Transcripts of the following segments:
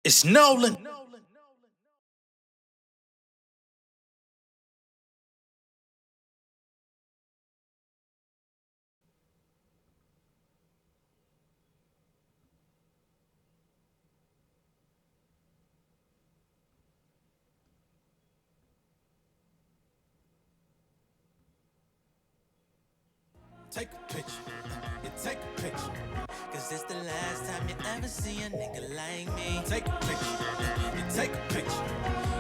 It's Nolan. Take a picture, you take a picture. Cause it's the last time you ever see a nigga like me. Take a picture, you take a picture.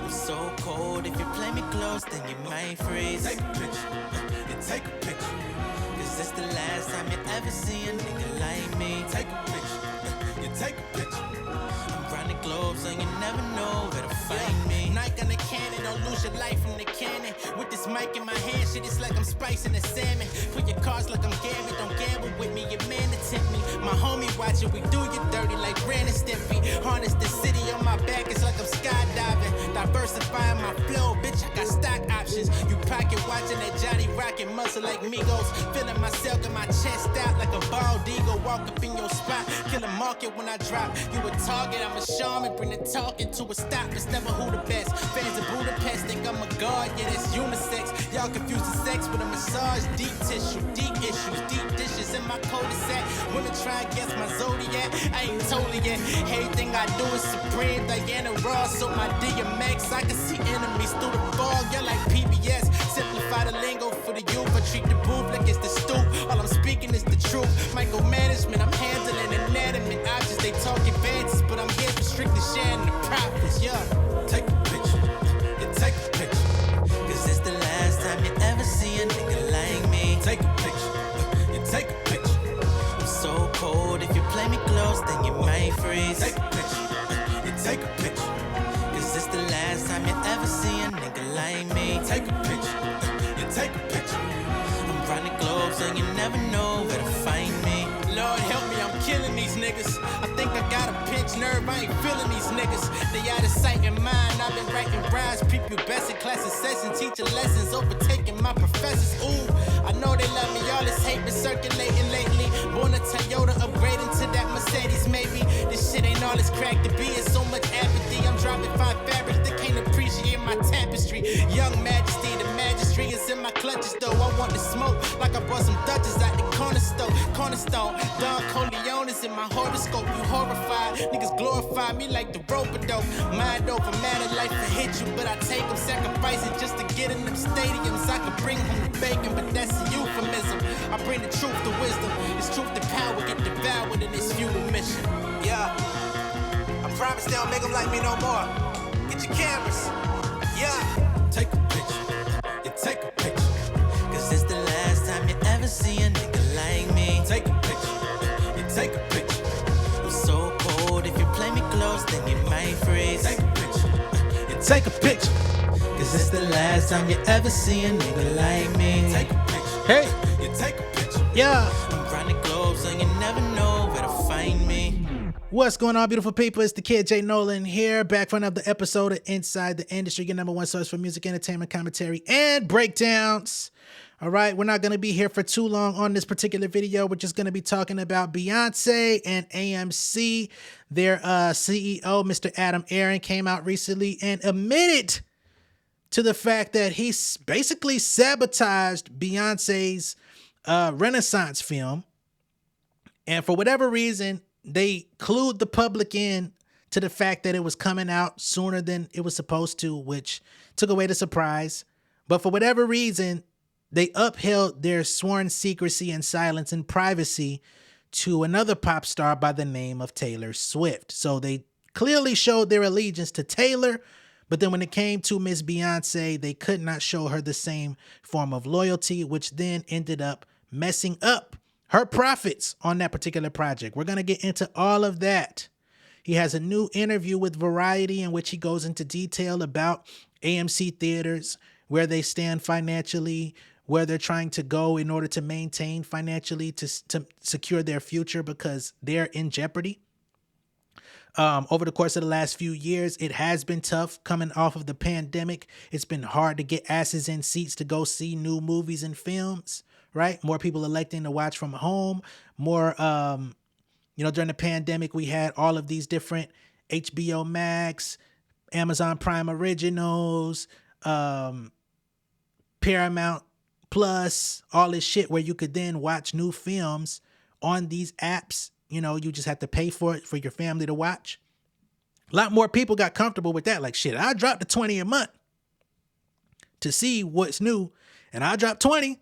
I'm so cold, if you play me close, then you might freeze. Take a picture, you take a picture. Cause it's the last time you ever see a nigga like me. Take a picture, you take a picture. I'm round the globe, so you never know where to find me. Nike on the cannon, don't lose your life from the cannon. With this mic in my hand, shit, it's like I'm spicing the salmon. Put your cards like I'm Gary, don't gamble with me, your man attempt me. My homie watching, we do you dirty like Ren and Stimpy. Harness the city on my back, it's like I'm skydiving. Diversifying my flow, bitch, I got stock options. You pocket watching that Johnny rockin' muscle like Migos. Feeling myself in my chest out like a bald eagle. Walk up in your spot, kill a market when I drop. You a target, I'm a shaman, bring the talking to a stop. It's never who the best. Fans of Budapest think I'm a god, yeah, that's unisex. Y'all confuse the sex with a massage, deep tissue, deep issues, deep dishes in my cul-de-sac. Women try and guess my zodiac, I ain't totally yet. Everything I do is supreme, Diana Ross on my DMX. I can see enemies through the fog, y'all like PBS. Simplify the lingo for the youth, I treat the booth like it's the stoop. All I'm speaking is the truth. Micromanagement, I'm handling inanimate objects. They talk advances, but I'm here for strictly sharing the profits, yeah. Take a picture, you take a picture. Cause it's the last time you ever see a nigga like me. Take a picture, you take a picture. I'm so cold, if you play me close, then you might freeze. Take a picture, you take a picture. Cause it's the last time you ever see a nigga like me. Take a picture, you take a picture. I'm round the globe, so you never know where to find me. Lord help me, I'm killing these niggas. I think I got a pinched nerve, I ain't feeling these niggas. They out of sight and mind, I've been writing rhymes. People best in class in session, teaching lessons, overtaking my professors. Ooh, I know they love me, all this hate been circulating lately. Born a Toyota, upgrading to that Mercedes maybe. This shit ain't all it's cracked to be, it's so much apathy. I'm driving fine fabrics that can't appreciate my tapestry. Young majesty, the magistry is in my clutches though. I want the smoke, like I brought some Dutchess out the cornerstone. Don Corleone is in my horoscope, you horrified. Niggas glorify me like the rope-a-dope. Mind over matter, life will hit you, but I take them, sacrifice it just to get in them stadiums. I could bring home the bacon, but that's a euphemism. I bring the truth to wisdom, it's truth to power, get devoured in this futile mission. Yeah, I promise they don't make them like me no more. Get your cameras, yeah. Take a picture, you take a picture. Cause it's the last time you ever see a nigga like me. Take a picture, you take a picture. I'm so cold, if you play me close, then you might freeze. Take a picture, you take a picture. Cause it's the last time you ever see a nigga like me. Take a picture, Hey, you take a picture. yeah. I'm round the globe, so you never know where to find me. What's going on, beautiful people? It's the kid J Nolan here, back for another episode of Inside the Industry, your number one source for music, entertainment, commentary, and breakdowns. All right, we're not going to be here for too long on this particular video. We're just going to be talking about Beyonce and AMC. Their CEO, Mr. Aron, came out recently and admitted to the fact that he basically sabotaged Beyonce's Renaissance film. And for whatever reason, they clued the public in to the fact that it was coming out sooner than it was supposed to, which took away the surprise. But for whatever reason, they upheld their sworn secrecy and silence and privacy to another pop star by the name of Taylor Swift. So they clearly showed their allegiance to Taylor, but then when it came to Miss Beyonce, they could not show her the same form of loyalty, which then ended up messing up her profits on that particular project. We're going to get into all of that. He has a new interview with Variety in which he goes into detail about AMC theaters, where they stand financially, where they're trying to go in order to maintain financially to secure their future because they're in jeopardy. Over the course of the last few years, it has been tough coming off of the pandemic. It's been hard to get asses in seats to go see new movies and films, right? More people electing to watch from home. More, during the pandemic, we had all of these different HBO Max, Amazon Prime Originals, Paramount Plus, all this shit where you could then watch new films on these apps. You know, you just have to pay for it for your family to watch. A lot more people got comfortable with that. Like, shit, I dropped the 20 a month to see what's new, and I dropped 20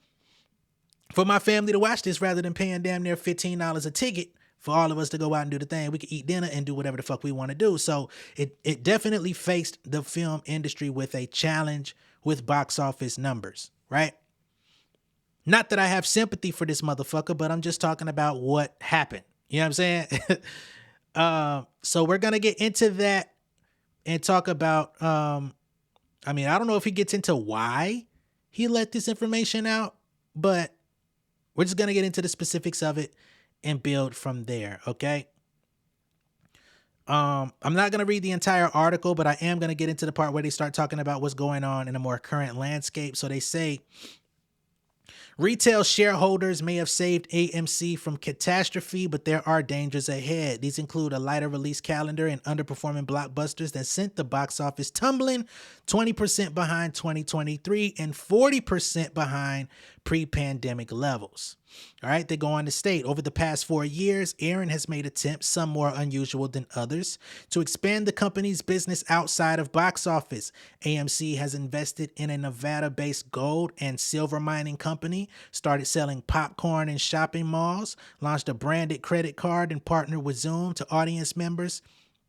for my family to watch this rather than paying damn near $15 a ticket for all of us to go out and do the thing. We could eat dinner and do whatever the fuck we want to do. So it definitely faced the film industry with a challenge with box office numbers, right? Not that I have sympathy for this motherfucker, but I'm just talking about what happened. You know what I'm saying? So we're going to get into that and talk about, I don't know if he gets into why he let this information out, but we're just going to get into the specifics of it and build from there. Okay. I'm not going to read the entire article, but I am going to get into the part where they start talking about what's going on in a more current landscape. So they say, retail shareholders may have saved AMC from catastrophe, but there are dangers ahead. These include a lighter release calendar and underperforming blockbusters that sent the box office tumbling 20% behind 2023 and 40% behind pre-pandemic levels. All right, they go on to state, over the past 4 years, Aron has made attempts, some more unusual than others, to expand the company's business outside of box office. AMC has invested in a Nevada-based gold and silver mining company, started selling popcorn in shopping malls, launched a branded credit card, and partnered with Zoom to audience members.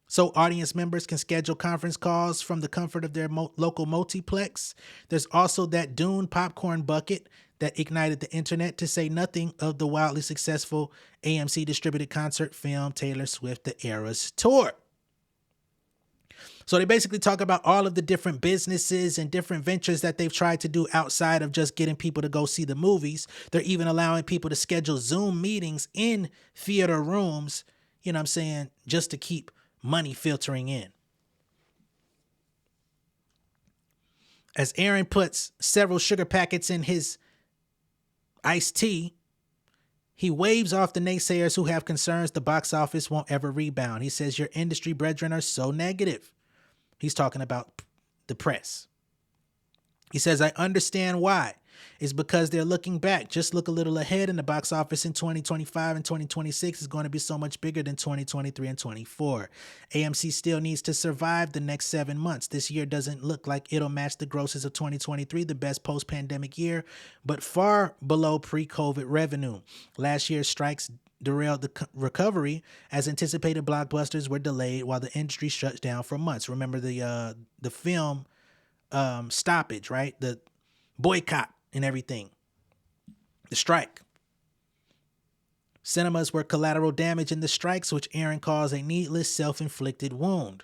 So audience members can schedule conference calls from the comfort of their local multiplex. There's also that Dune popcorn bucket that ignited the internet, to say nothing of the wildly successful AMC distributed concert film Taylor Swift: The Eras Tour. So they basically talk about all of the different businesses and different ventures that they've tried to do outside of just getting people to go see the movies. They're even allowing people to schedule Zoom meetings in theater rooms, you know what I'm saying, just to keep money filtering in. As Aron puts several sugar packets in his iced tea, he waves off the naysayers who have concerns the box office won't ever rebound. He says, your industry brethren are so negative. He's talking about the press. He says, I understand why. It's because they're looking back. Just look a little ahead, and the box office in 2025 and 2026 is going to be so much bigger than 2023 and 24. AMC still needs to survive the next 7 months. This year doesn't look like it'll match the grosses of 2023, the best post-pandemic year, but far below pre-COVID revenue. Last year's strikes derailed the recovery as anticipated blockbusters were delayed while the industry shut down for months. Remember the film stoppage, right? The boycott and everything. The strike. Cinemas were collateral damage in the strikes, which Aron calls a needless self-inflicted wound.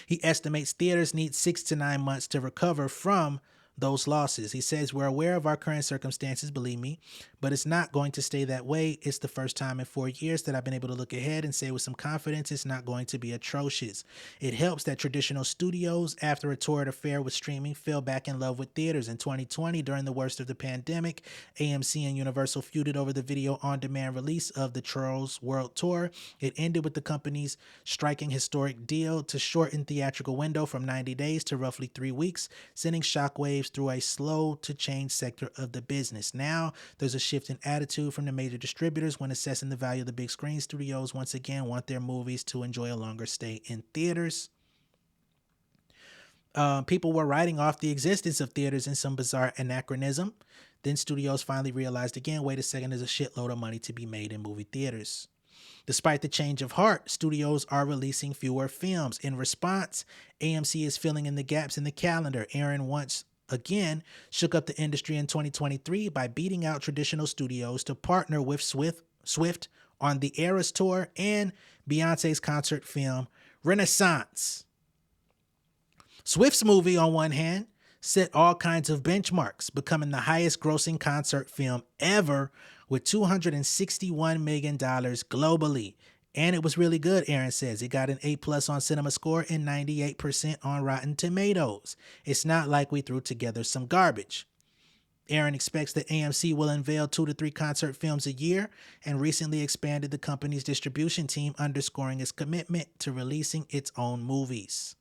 He estimates theaters need 6 to 9 months to recover from those losses. He says, we're aware of our current circumstances, believe me, but it's not going to stay that way. It's the first time in 4 years that I've been able to look ahead and say with some confidence it's not going to be atrocious. It helps that traditional studios, after a torrid affair with streaming, fell back in love with theaters. In 2020, during the worst of the pandemic, AMC and Universal feuded over the video on-demand release of the Grrrls World Tour. It ended with the companies striking historic deal to shorten theatrical window from 90 days to roughly 3 weeks, sending shockwaves through a slow to change sector of the business. Now there's a shift in attitude from the major distributors when assessing the value of the big screen. Studios once again want their movies to enjoy a longer stay in theaters. People were writing off the existence of theaters in some bizarre anachronism. Then studios finally realized again, wait a second, there's a shitload of money to be made in movie theaters. Despite the change of heart, studios are releasing fewer films. In response, AMC is filling in the gaps in the calendar. Aron once again shook up the industry in 2023 by beating out traditional studios to partner with Swift on the Eras Tour and Beyonce's concert film Renaissance. Swift's movie, on one hand, set all kinds of benchmarks, becoming the highest grossing concert film ever with $261 million globally. And it was really good, Aron says. It got an A+ on Cinema Score and 98% on Rotten Tomatoes. It's not like we threw together some garbage. Aron expects that AMC will unveil 2 to 3 concert films a year and recently expanded the company's distribution team, underscoring its commitment to releasing its own movies.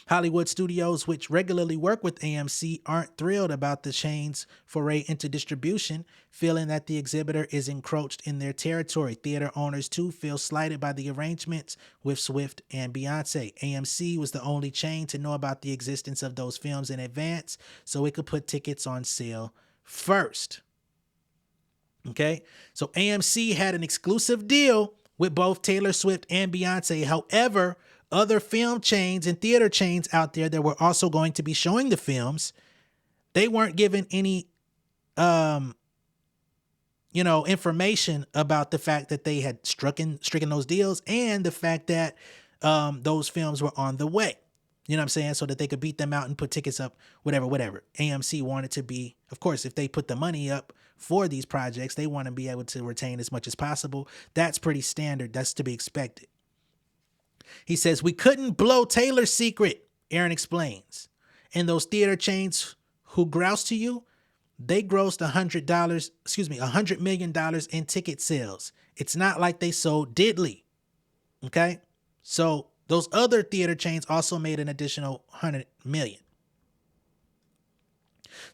Hollywood studios, which regularly work with AMC, aren't thrilled about the chain's foray into distribution, feeling that the exhibitor is encroached in their territory. Theater owners, too, feel slighted by the arrangements with Swift and Beyonce. AMC was the only chain to know about the existence of those films in advance, so it could put tickets on sale first. Okay, so AMC had an exclusive deal with both Taylor Swift and Beyonce. However, other film chains and theater chains out there that were also going to be showing the films, they weren't given any, information about the fact that they had stricken those deals and the fact that those films were on the way. You know what I'm saying? So that they could beat them out and put tickets up, whatever. AMC wanted to be, of course, if they put the money up for these projects, they want to be able to retain as much as possible. That's pretty standard. That's to be expected. He says, we couldn't blow Taylor's secret, Aron explains. And those theater chains who grouse to you, they grossed $100 million in ticket sales. It's not like they sold diddly. Okay? So those other theater chains also made an additional $100 million.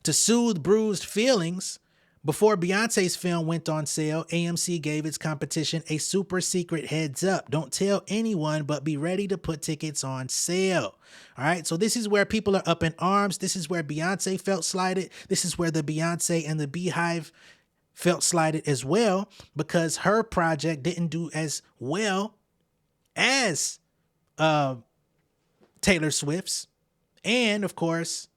To soothe bruised feelings, before Beyonce's film went on sale, AMC gave its competition a super secret heads up. Don't tell anyone, but be ready to put tickets on sale. All right, so this is where people are up in arms. This is where Beyonce felt slighted. This is where the Beyonce and the Beehive felt slighted as well, because her project didn't do as well as Taylor Swift's. And of course,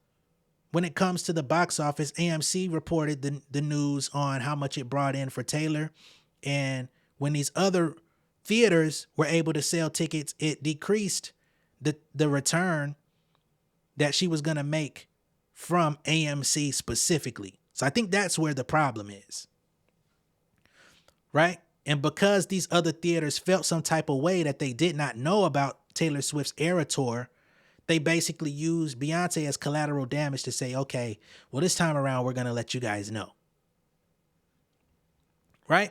when it comes to the box office, AMC reported the news on how much it brought in for Taylor. And when these other theaters were able to sell tickets, it decreased the return that she was going to make from AMC specifically. So I think that's where the problem is. Right? And because these other theaters felt some type of way that they did not know about Taylor Swift's Era Tour, they basically used Beyonce as collateral damage to say, okay, well, this time around, we're going to let you guys know. Right?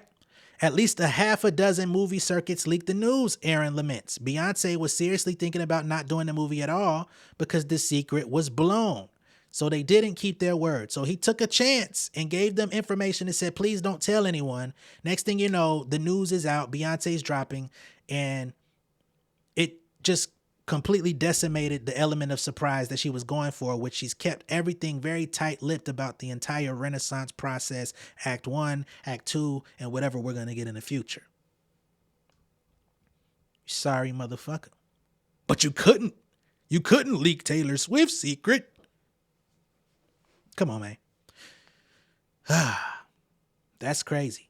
At least a half a dozen movie circuits leaked the news, Aron laments. Beyonce was seriously thinking about not doing the movie at all because the secret was blown. So they didn't keep their word. So he took a chance and gave them information and said, please don't tell anyone. Next thing you know, the news is out, Beyonce's dropping, and it just completely decimated the element of surprise that she was going for, which she's kept everything very tight-lipped about the entire Renaissance process, Act 1, Act 2, and whatever we're going to get in the future. Sorry, motherfucker. But you couldn't leak Taylor Swift's secret. Come on, man. That's crazy.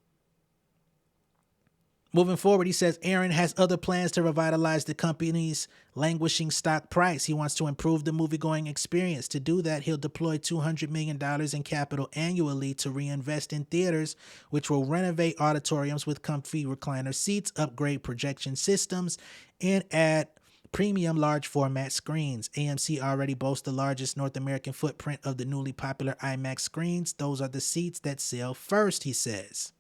Moving forward, he says Aron has other plans to revitalize the company's languishing stock price. He wants to improve the movie-going experience. To do that, he'll deploy $200 million in capital annually to reinvest in theaters, which will renovate auditoriums with comfy recliner seats, upgrade projection systems, and add premium large format screens. AMC already boasts the largest North American footprint of the newly popular IMAX screens. Those are the seats that sell first, he says.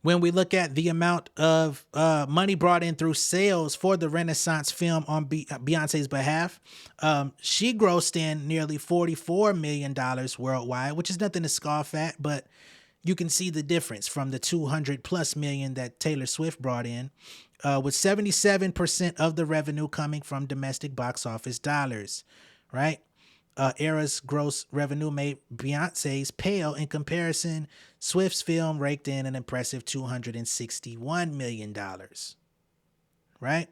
When we look at the amount of money brought in through sales for the Renaissance film on Beyonce's behalf, she grossed in nearly $44 million worldwide, which is nothing to scoff at, but you can see the difference from the 200 plus million that Taylor Swift brought in, with 77% of the revenue coming from domestic box office dollars, right? Era's gross revenue made Beyonce's pale. In comparison, Swift's film raked in an impressive $261 million, right?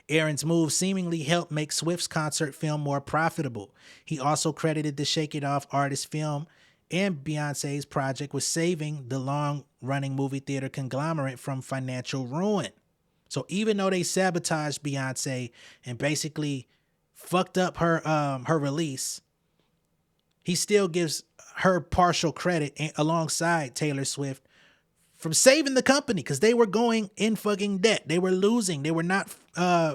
Aron's move seemingly helped make Swift's concert film more profitable. He also credited the Shake It Off artist film and Beyonce's project with saving the long-running movie theater conglomerate from financial ruin. So even though they sabotaged Beyonce and basically fucked up her release, he still gives her partial credit alongside Taylor Swift from saving the company because they were going in fucking debt. They were losing. They were not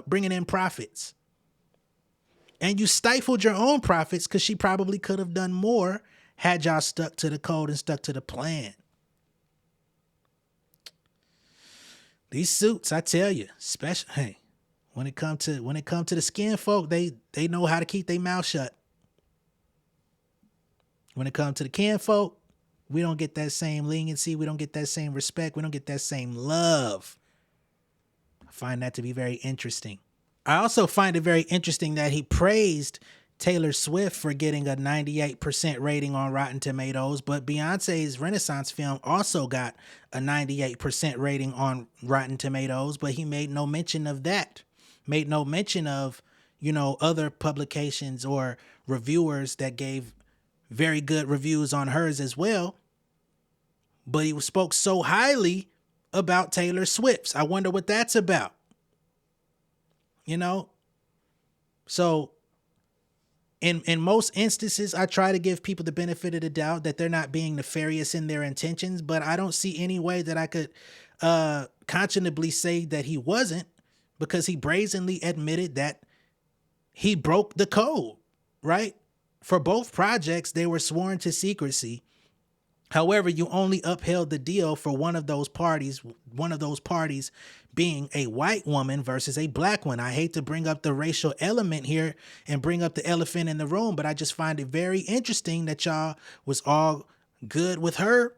bringing in profits. And you stifled your own profits because she probably could have done more had y'all stuck to the code and stuck to the plan. These suits, I tell you, especially, hey, when it come to the skin folk, they know how to keep their mouth shut. When it comes to the kin folk, we don't get that same leniency. We don't get that same respect. We don't get that same love. I find that to be very interesting. I also find it very interesting that he praised Taylor Swift for getting a 98% rating on Rotten Tomatoes, but Beyonce's Renaissance film also got a 98% rating on Rotten Tomatoes, but he made no mention of that. Made no mention of, other publications or reviewers that gave very good reviews on hers as well. But he spoke so highly about Taylor Swift's. I wonder what that's about. So in most instances, I try to give people the benefit of the doubt that they're not being nefarious in their intentions, but I don't see any way that I could conscionably say that he wasn't, because he brazenly admitted that he broke the code, right? For both projects, they were sworn to secrecy. However, you only upheld the deal for one of those parties being a white woman versus a black one. I hate to bring up the racial element here and bring up the elephant in the room, but I just find it very interesting that y'all was all good with her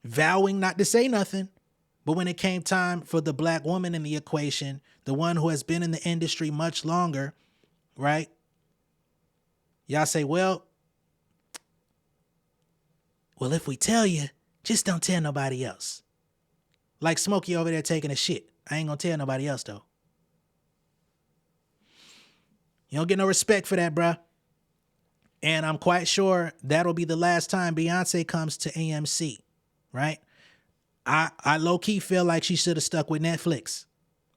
vowing not to say nothing. But when it came time for the black woman in the equation, the one who has been in the industry much longer, right? Y'all say, well, if we tell you, just don't tell nobody else. Like Smokey over there taking a shit. I ain't gonna tell nobody else though. You don't get no respect for that, bruh. And I'm quite sure that'll be the last time Beyonce comes to AMC, right? I low-key feel like she should have stuck with Netflix,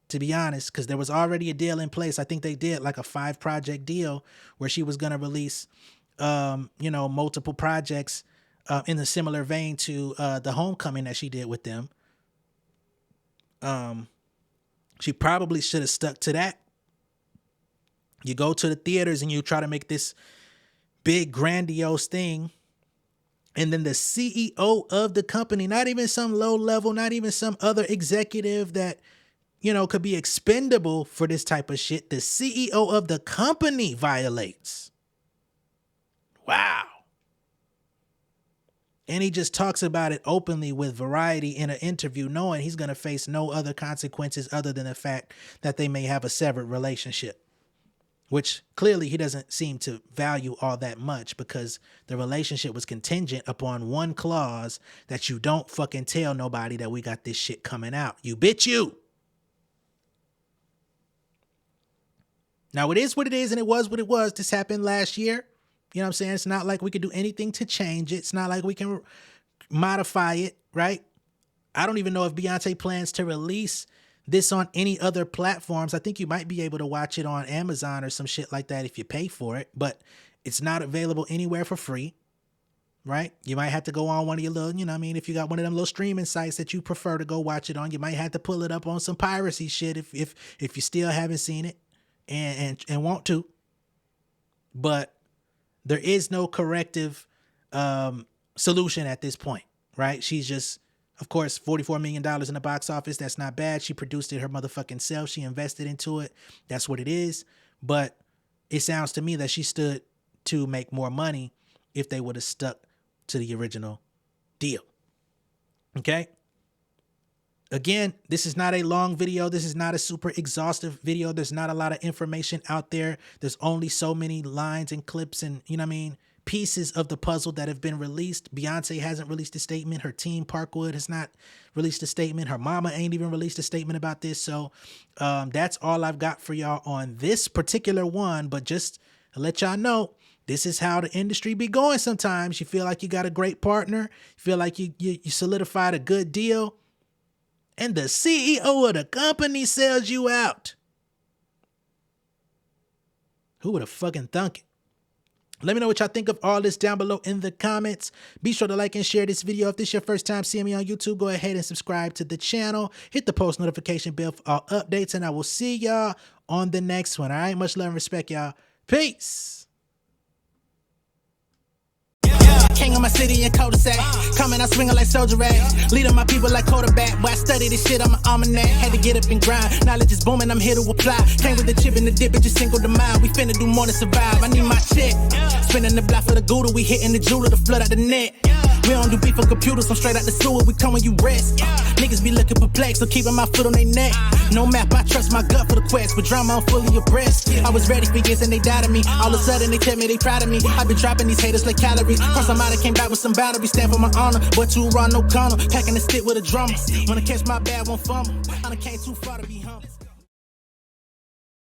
to be honest, because there was already a deal in place. I think they did like a 5-project deal where she was gonna release, multiple projects in a similar vein to the Homecoming that she did with them. She probably should have stuck to that. You go to the theaters and you try to make this big grandiose thing, and then the CEO of the company, not even some low level, not even some other executive that, could be expendable for this type of shit, the CEO of the company violates. Wow. And he just talks about it openly with Variety in an interview, knowing he's going to face no other consequences other than the fact that they may have a severed relationship, which clearly he doesn't seem to value all that much, because the relationship was contingent upon one clause that you don't fucking tell nobody that we got this shit coming out. You bitch you. Now it is what it is, and it was what it was. This happened last year. You know what I'm saying? It's not like we could do anything to change it. It's not like we can modify it, right? I don't even know if Beyonce plans to release this on any other platforms. I think you might be able to watch it on Amazon or some shit like that if you pay for it, but it's not available anywhere for free, right? You might have to go on one of your little, if you got one of them little streaming sites that you prefer to go watch it on, you might have to pull it up on some piracy shit if you still haven't seen it and want to. But there is no corrective solution at this point, right? She's just, of course, $44 million in the box office. That's not bad. She produced it her motherfucking self. She invested into it. That's what it is. But it sounds to me that she stood to make more money if they would have stuck to the original deal. Okay? Again, this is not a long video. This is not a super exhaustive video. There's not a lot of information out there. There's only so many lines and clips and, pieces of the puzzle that have been released. Beyonce hasn't released a statement. Her team, Parkwood, has not released a statement. Her mama ain't even released a statement about this. So that's all I've got for y'all on this particular one. But just to let y'all know, this is how the industry be going sometimes. You feel like you got a great partner. You feel like you solidified a good deal. And the CEO of the company sells you out. Who would have fucking thunk it? Let me know what y'all think of all this down below in the comments. Be sure to like and share this video. If this is your first time seeing me on YouTube, go ahead and subscribe to the channel. Hit the post notification bell for all updates, and I will see y'all on the next one. All right? Much love and respect, y'all. Peace. King of my city and cul-de-sac. Coming out swinging like soldier rag. Leading my people like quarterback. Boy, I study this shit, I'm an almanac. Had to get up and grind. Knowledge is booming, I'm here to apply. Came with the chip and the dip, it just single the mind. We finna do more than survive. I need my check. Spinning the block for the gouda. We hitting the jeweler to flood out the net. We don't do beef on computers, I'm straight out the sewer. We come when you rest. Niggas be looking perplexed, so keeping my foot on their neck. No map, I trust my gut for the quest. With drama, I'm fully abreast. I was ready for years and they doubted me. All of a sudden they tell me they proud of me. I've been dropping these haters like calories. Cross them out, I came back with some boundaries. Stand for my honor, but too raw, no corner. Packing the stick with a drummer. Wanna catch my bad, won't fumble. I done came too far to be humble.